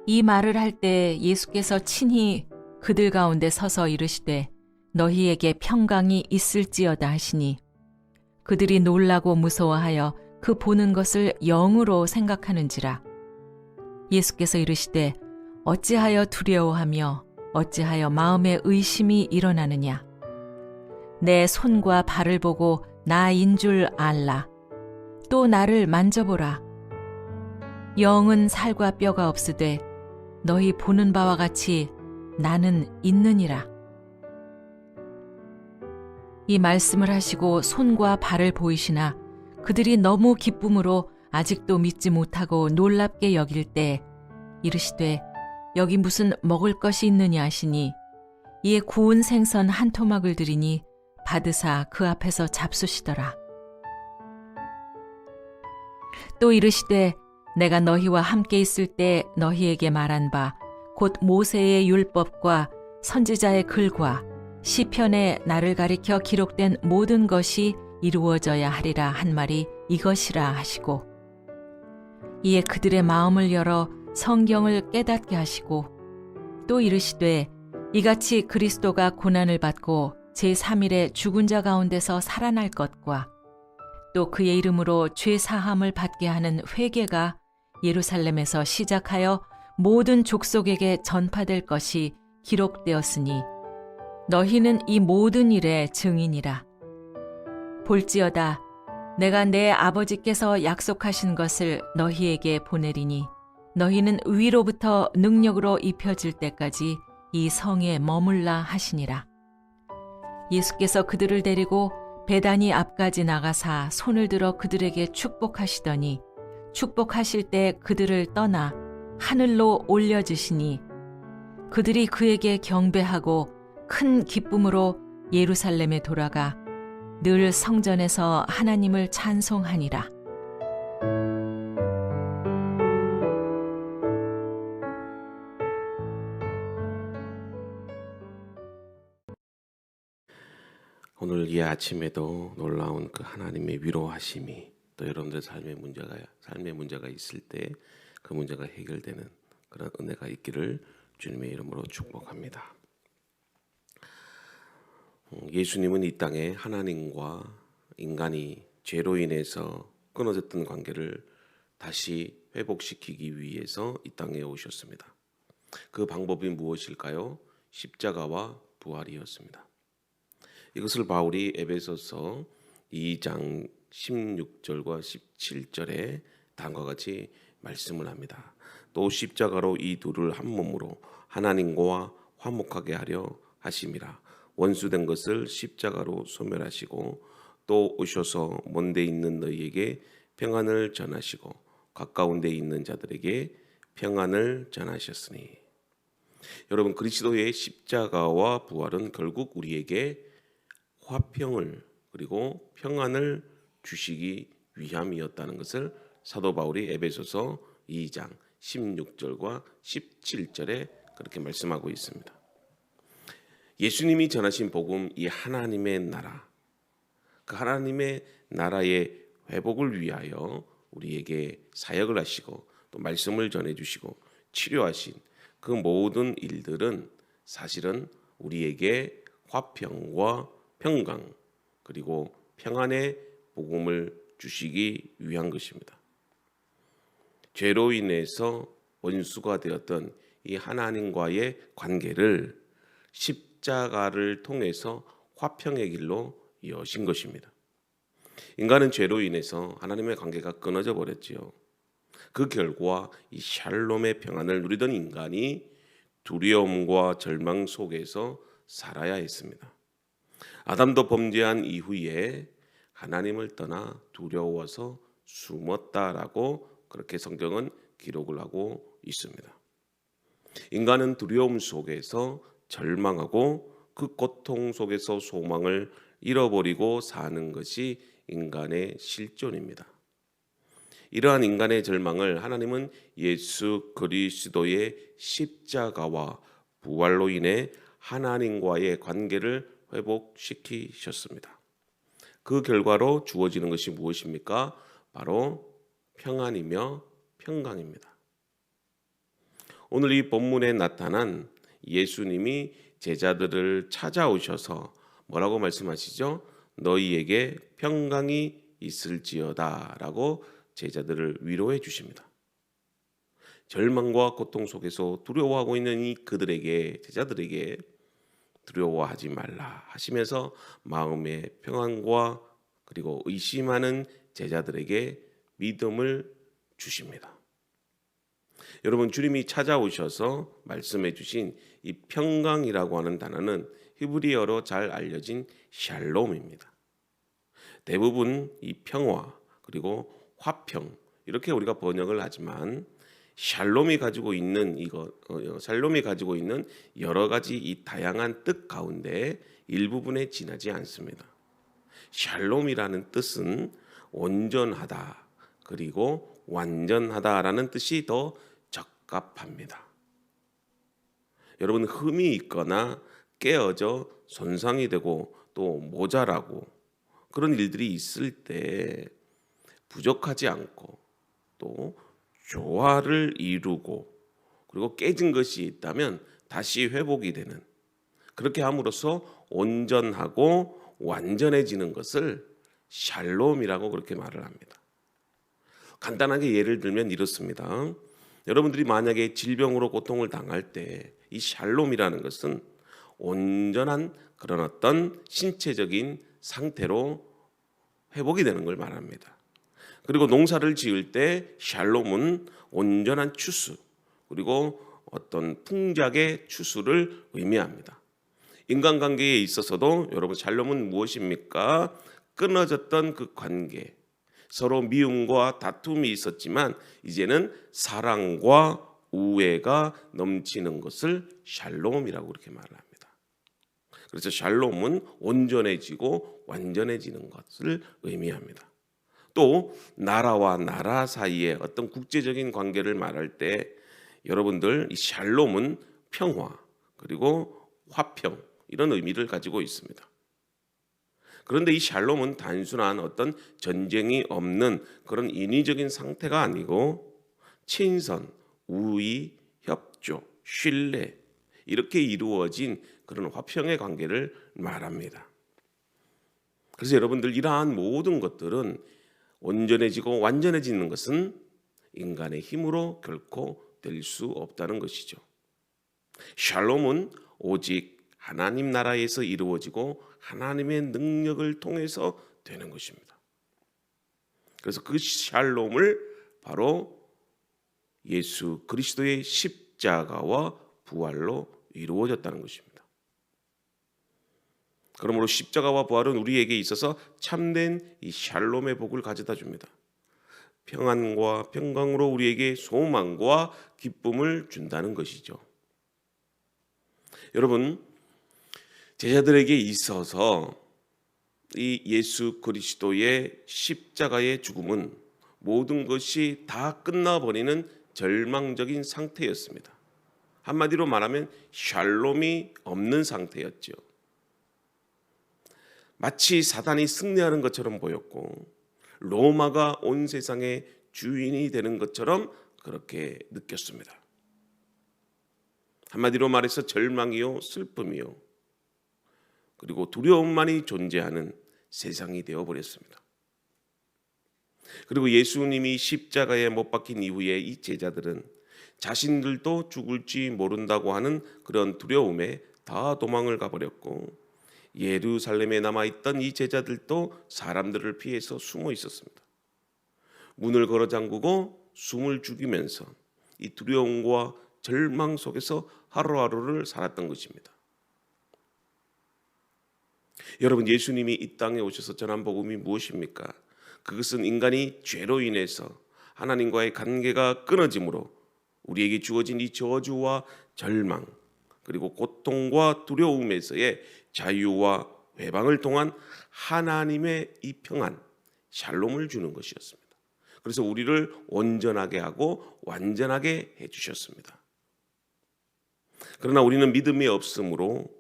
이 말을 할 때 예수께서 친히 그들 가운데 서서 이르시되 너희에게 평강이 있을지어다 하시니 그들이 놀라고 무서워하여 그 보는 것을 영으로 생각하는지라. 예수께서 이르시되 어찌하여 두려워하며 어찌하여 마음에 의심이 일어나느냐. 내 손과 발을 보고 나인 줄 알라. 또 나를 만져보라. 영은 살과 뼈가 없으되 너희 보는 바와 같이 나는 있느니라. 이 말씀을 하시고 손과 발을 보이시나 그들이 너무 기쁨으로 아직도 믿지 못하고 놀랍게 여길 때 이르시되 여기 무슨 먹을 것이 있느냐 하시니 이에 구운 생선 한 토막을 드리니 받으사 그 앞에서 잡수시더라. 또 이르시되 내가 너희와 함께 있을 때 너희에게 말한 바 곧 모세의 율법과 선지자의 글과 시편에 나를 가리켜 기록된 모든 것이 이루어져야 하리라 한 말이 이것이라 하시고 이에 그들의 마음을 열어 성경을 깨닫게 하시고 또 이르시되 이같이 그리스도가 고난을 받고 제3일에 죽은 자 가운데서 살아날 것과 또 그의 이름으로 죄 사함을 받게 하는 회개가 예루살렘에서 시작하여 모든 족속에게 전파될 것이 기록되었으니 너희는 이 모든 일의 증인이라. 볼지어다 내가 내 아버지께서 약속하신 것을 너희에게 보내리니 너희는 위로부터 능력으로 입혀질 때까지 이 성에 머물라 하시니라. 예수께서 그들을 데리고 베다니 앞까지 나가사 손을 들어 그들에게 축복하시더니 축복하실 때 그들을 떠나 하늘로 올려주시니 그들이 그에게 경배하고 큰 기쁨으로 예루살렘에 돌아가 늘 성전에서 하나님을 찬송하니라. 오늘 이 아침에도 놀라운 그 하나님의 위로하심이 또 여러분들 삶의 문제가 있을 때 그 문제가 해결되는 그런 은혜가 있기를 주님의 이름으로 축복합니다. 예수님은 이 땅에 하나님과 인간이 죄로 인해서 끊어졌던 관계를 다시 회복시키기 위해서 이 땅에 오셨습니다. 그 방법이 무엇일까요? 십자가와 부활이었습니다. 이것을 바울이 에베소서 2장 16절과 17절에 다음과 같이 말씀을 합니다. 또 십자가로 이 둘을 한 몸으로 하나님과 화목하게 하려 하심이라. 원수된 것을 십자가로 소멸하시고 또 오셔서 먼데 있는 너희에게 평안을 전하시고 가까운 데 있는 자들에게 평안을 전하셨으니. 여러분, 그리스도의 십자가와 부활은 결국 우리에게 화평을 그리고 평안을 주시기 위함이었다는 것을 사도 바울이 에베소서 2장 16절과 17절에 그렇게 말씀하고 있습니다. 예수님이 전하신 복음, 이 하나님의 나라, 그 하나님의 나라의 회복을 위하여 우리에게 사역을 하시고 또 말씀을 전해주시고 치료하신 그 모든 일들은 사실은 우리에게 화평과 평강 그리고 평안의 복음을 주시기 위한 것입니다. 죄로 인해서 원수가 되었던 이 하나님과의 관계를 십자가를 통해서 화평의 길로 여신 것입니다. 인간은 죄로 인해서 하나님의 관계가 끊어져 버렸지요. 그 결과 이 샬롬의 평안을 누리던 인간이 두려움과 절망 속에서 살아야 했습니다. 아담도 범죄한 이후에 하나님을 떠나 두려워서 숨었다라고 그렇게 성경은 기록을 하고 있습니다. 인간은 두려움 속에서 절망하고 그 고통 속에서 소망을 잃어버리고 사는 것이 인간의 실존입니다. 이러한 인간의 절망을 하나님은 예수 그리스도의 십자가와 부활로 인해 하나님과의 관계를 회복시키셨습니다. 그 결과로 주어지는 것이 무엇입니까? 바로 평안이며 평강입니다. 오늘 이 본문에 나타난 예수님이 제자들을 찾아오셔서 뭐라고 말씀하시죠? 너희에게 평강이 있을지어다 라고 제자들을 위로해 주십니다. 절망과 고통 속에서 두려워하고 있는 이 그들에게, 제자들에게 두려워하지 말라 하시면서 마음의 평안과 그리고 의심하는 제자들에게 믿음을 주십니다. 여러분, 주님이 찾아오셔서 말씀해 주신 이 평강이라고 하는 단어는 히브리어로 잘 알려진 샬롬입니다. 대부분 이 평화 그리고 화평 이렇게 우리가 번역을 하지만 샬롬이 가지고 있는 샬롬이 가지고 있는 여러 가지 이 다양한 뜻 가운데 일부분에 지나지 않습니다. 샬롬이라는 뜻은 온전하다 그리고 완전하다라는 뜻이 더 적합합니다. 여러분, 흠이 있거나 깨어져 손상이 되고 또 모자라고 그런 일들이 있을 때 부족하지 않고 또 조화를 이루고 그리고 깨진 것이 있다면 다시 회복이 되는, 그렇게 함으로써 온전하고 완전해지는 것을 샬롬이라고 그렇게 말을 합니다. 간단하게 예를 들면 이렇습니다. 여러분들이 만약에 질병으로 고통을 당할 때 이 샬롬이라는 것은 온전한 그런 어떤 신체적인 상태로 회복이 되는 걸 말합니다. 그리고 농사를 지을 때 샬롬은 온전한 추수 그리고 어떤 풍작의 추수를 의미합니다. 인간관계에 있어서도 여러분, 샬롬은 무엇입니까? 끊어졌던 그 관계, 서로 미움과 다툼이 있었지만 이제는 사랑과 우애가 넘치는 것을 샬롬이라고 그렇게 말을 합니다. 그래서 샬롬은 온전해지고 완전해지는 것을 의미합니다. 또 나라와 나라 사이의 어떤 국제적인 관계를 말할 때 여러분들 이 샬롬은 평화 그리고 화평 이런 의미를 가지고 있습니다. 그런데 이 샬롬은 단순한 어떤 전쟁이 없는 그런 인위적인 상태가 아니고 친선, 우위, 협조, 신뢰 이렇게 이루어진 그런 화평의 관계를 말합니다. 그래서 여러분들, 이러한 모든 것들은 온전해지고 완전해지는 것은 인간의 힘으로 결코 될 수 없다는 것이죠. 샬롬은 오직 하나님 나라에서 이루어지고 하나님의 능력을 통해서 되는 것입니다. 그래서 그 샬롬을 바로 예수 그리스도의 십자가와 부활로 이루어졌다는 것입니다. 그러므로 십자가와 부활은 우리에게 있어서 참된 이 샬롬의 복을 가져다 줍니다. 평안과 평강으로 우리에게 소망과 기쁨을 준다는 것이죠. 여러분, 제자들에게 있어서 이 예수 그리스도의 십자가의 죽음은 모든 것이 다 끝나버리는 절망적인 상태였습니다. 한마디로 말하면 샬롬이 없는 상태였죠. 마치 사단이 승리하는 것처럼 보였고 로마가 온 세상의 주인이 되는 것처럼 그렇게 느꼈습니다. 한마디로 말해서 절망이요, 슬픔이요, 그리고 두려움만이 존재하는 세상이 되어버렸습니다. 그리고 예수님이 십자가에 못 박힌 이후에 이 제자들은 자신들도 죽을지 모른다고 하는 그런 두려움에 다 도망을 가버렸고, 예루살렘에 남아있던 이 제자들도 사람들을 피해서 숨어 있었습니다. 문을 걸어 잠그고 숨을 죽이면서 이 두려움과 절망 속에서 하루하루를 살았던 것입니다. 여러분, 예수님이 이 땅에 오셔서 전한 복음이 무엇입니까? 그것은 인간이 죄로 인해서 하나님과의 관계가 끊어짐으로 우리에게 주어진 이 저주와 절망 그리고 고통과 두려움에서의 자유와 회방을 통한 하나님의 이 평안, 샬롬을 주는 것이었습니다. 그래서 우리를 온전하게 하고 완전하게 해주셨습니다. 그러나 우리는 믿음이 없으므로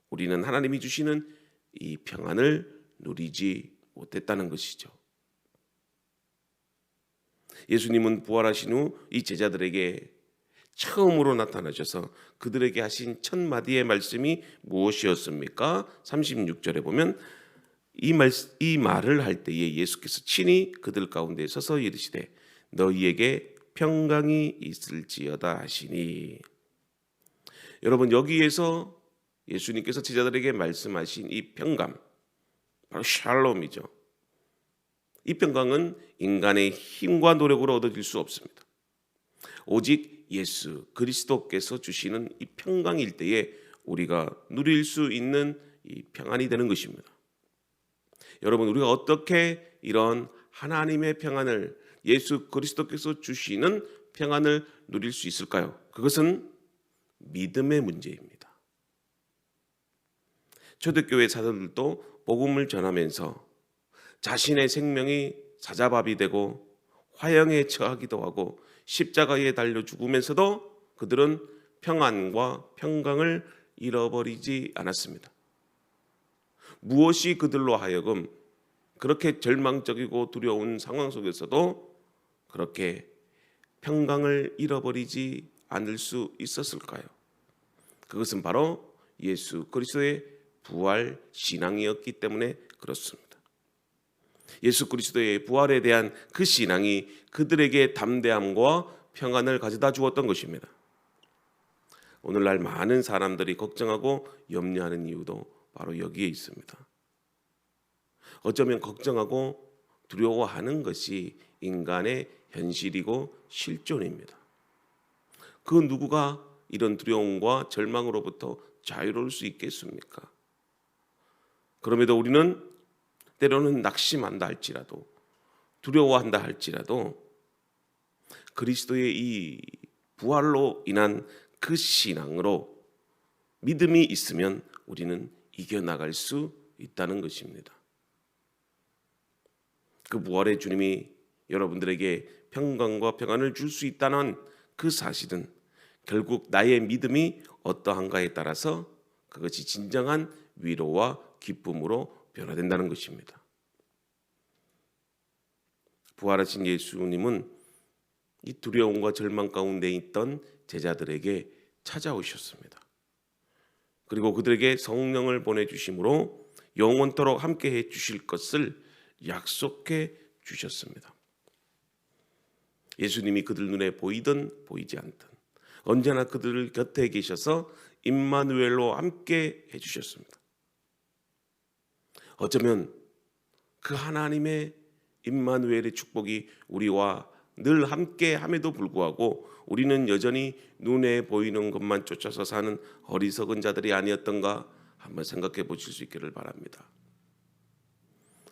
우리는 하나님이 주시는 이 평안을 누리지 못했다는 것이죠. 예수님은 부활하신 후 이 제자들에게 처음으로 나타나셔서 그들에게 하신 첫 마디의 말씀이 무엇이었습니까? 36절에 보면 이 말을 할 때에 예수께서 친히 그들 가운데 서서 이르시되 너희에게 평강이 있을지어다 하시니. 여러분, 여기에서 예수님께서 제자들에게 말씀하신 이 평강, 바로 샬롬이죠. 이 평강은 인간의 힘과 노력으로 얻어질 수 없습니다. 오직 예수 그리스도께서 주시는 이 평강일 때에 우리가 누릴 수 있는 이 평안이 되는 것입니다. 여러분, 우리가 어떻게 이런 하나님의 평안을, 예수 그리스도께서 주시는 평안을 누릴 수 있을까요? 그것은 믿음의 문제입니다. 초대교회 사도들도 복음을 전하면서 자신의 생명이 사자밥이 되고 화형에 처하기도 하고 십자가에 달려 죽으면서도 그들은 평안과 평강을 잃어버리지 않았습니다. 무엇이 그들로 하여금 그렇게 절망적이고 두려운 상황 속에서도 그렇게 평강을 잃어버리지 않을 수 있었을까요? 그것은 바로 예수 그리스도의 부활 신앙이었기 때문에 그렇습니다. 예수 그리스도의 부활에 대한 그 신앙이 그들에게 담대함과 평안을 가져다 주었던 것입니다. 오늘날 많은 사람들이 걱정하고 염려하는 이유도 바로 여기에 있습니다. 어쩌면 걱정하고 두려워하는 것이 인간의 현실이고 실존입니다. 그 누구가 이런 두려움과 절망으로부터 자유로울 수 있겠습니까? 그럼에도 우리는 때로는 낙심한다 할지라도, 두려워한다 할지라도 그리스도의 이 부활로 인한 그 신앙으로 믿음이 있으면 우리는 이겨나갈 수 있다는 것입니다. 그 부활의 주님이 여러분들에게 평강과 평안을 줄 수 있다는 그 사실은 결국 나의 믿음이 어떠한가에 따라서 그것이 진정한 위로와 기쁨으로 변화된다는 것입니다. 부활하신 예수님은 이 두려움과 절망 가운데 있던 제자들에게 찾아오셨습니다. 그리고 그들에게 성령을 보내주심으로 영원토록 함께해 주실 것을 약속해 주셨습니다. 예수님이 그들 눈에 보이든 보이지 않든 언제나 그들 곁에 계셔서 임마누엘로 함께 해주셨습니다. 어쩌면 그 하나님의 임마누엘의 축복이 우리와 늘 함께 함에도 불구하고 우리는 여전히 눈에 보이는 것만 쫓아서 사는 어리석은 자들이 아니었던가 한번 생각해 보실 수 있기를 바랍니다.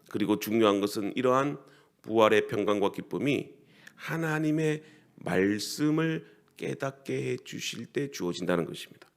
그리고 중요한 것은 이러한 부활의 평강과 기쁨이 하나님의 말씀을 깨닫게 해 주실 때 주어진다는 것입니다.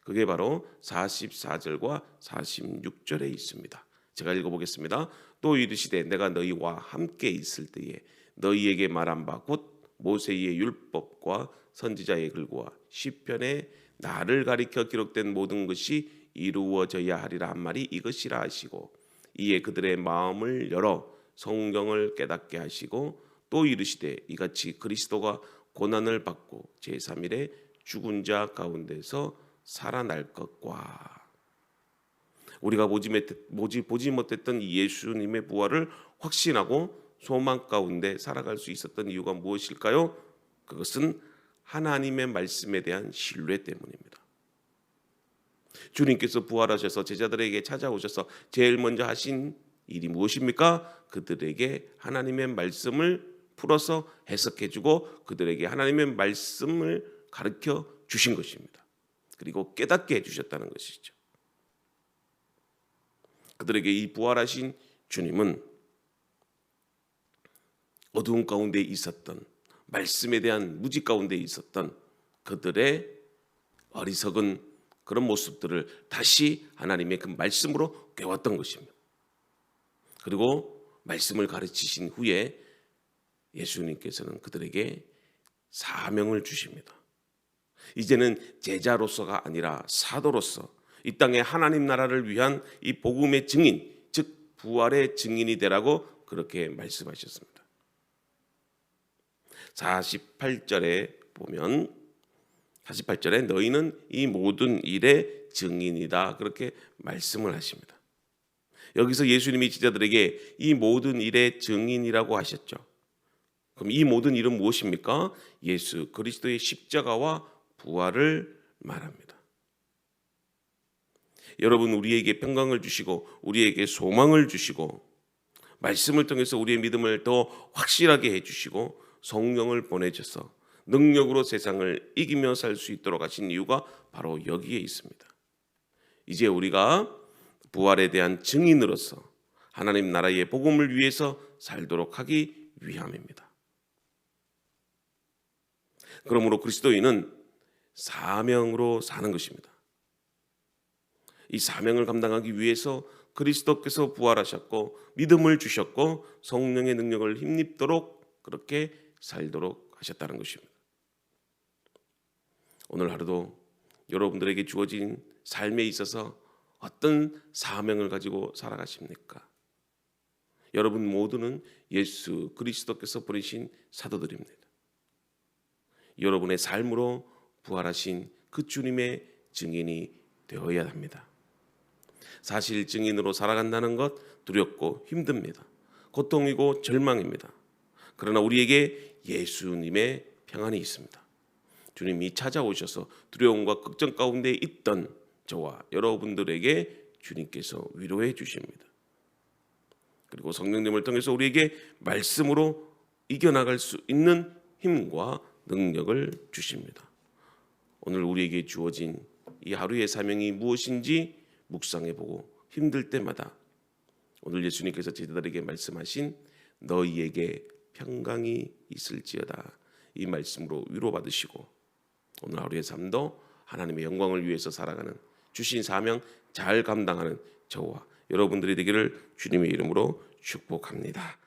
그게 바로 44절과 46절에 있습니다. 제가 읽어보겠습니다. 또 이르시되 내가 너희와 함께 있을 때에 너희에게 말한 바 곧 모세의 율법과 선지자의 글과 시편에 나를 가리켜 기록된 모든 것이 이루어져야 하리라 한 말이 이것이라 하시고 이에 그들의 마음을 열어 성경을 깨닫게 하시고 또 이르시되 이같이 그리스도가 고난을 받고 제3일에 죽은 자 가운데서 살아날 것과 우리가 보지 못했던 예수님의 부활을 확신하고 소망 가운데 살아갈 수 있었던 이유가 무엇일까요? 그것은 하나님의 말씀에 대한 신뢰 때문입니다. 주님께서 부활하셔서 제자들에게 찾아오셔서 제일 먼저 하신 일이 무엇입니까? 그들에게 하나님의 말씀을 풀어서 해석해주고 그들에게 하나님의 말씀을 가르쳐 주신 것입니다. 그리고 깨닫게 해주셨다는 것이죠. 그들에게 이 부활하신 주님은 어두운 가운데 있었던 말씀에 대한 무지 가운데 있었던 그들의 어리석은 그런 모습들을 다시 하나님의 그 말씀으로 깨웠던 것입니다. 그리고 말씀을 가르치신 후에 예수님께서는 그들에게 사명을 주십니다. 이제는 제자로서가 아니라 사도로서 이 땅에 하나님 나라를 위한 이 복음의 증인, 즉 부활의 증인이 되라고 그렇게 말씀하셨습니다. 48절에 보면 48절에 너희는 이 모든 일의 증인이다. 그렇게 말씀을 하십니다. 여기서 예수님이 제자들에게 이 모든 일의 증인이라고 하셨죠. 그럼 이 모든 일은 무엇입니까? 예수 그리스도의 십자가와 부활을 말합니다. 여러분, 우리에게 평강을 주시고 우리에게 소망을 주시고 말씀을 통해서 우리의 믿음을 더 확실하게 해주시고 성령을 보내셔서 능력으로 세상을 이기며 살 수 있도록 하신 이유가 바로 여기에 있습니다. 이제 우리가 부활에 대한 증인으로서 하나님 나라의 복음을 위해서 살도록 하기 위함입니다. 그러므로 그리스도인은 사명으로 사는 것입니다. 이 사명을 감당하기 위해서 그리스도께서 부활하셨고 믿음을 주셨고 성령의 능력을 힘입도록 그렇게 살도록 하셨다는 것입니다. 오늘 하루도 여러분들에게 주어진 삶에 있어서 어떤 사명을 가지고 살아가십니까? 여러분 모두는 예수 그리스도께서 보내신 사도들입니다. 여러분의 삶으로 부활하신 그 주님의 증인이 되어야 합니다. 사실 증인으로 살아간다는 것 두렵고 힘듭니다. 고통이고 절망입니다. 그러나 우리에게 예수님의 평안이 있습니다. 주님이 찾아오셔서 두려움과 걱정 가운데 있던 저와 여러분들에게 주님께서 위로해 주십니다. 그리고 성령님을 통해서 우리에게 말씀으로 이겨나갈 수 있는 힘과 능력을 주십니다. 오늘 우리에게 주어진 이 하루의 사명이 무엇인지 묵상해보고 힘들 때마다 오늘 예수님께서 제자들에게 말씀하신 너희에게 평강이 있을지어다 이 말씀으로 위로받으시고 오늘 하루의 삶도 하나님의 영광을 위해서 살아가는 주신 사명 잘 감당하는 저와 여러분들이 되기를 주님의 이름으로 축복합니다.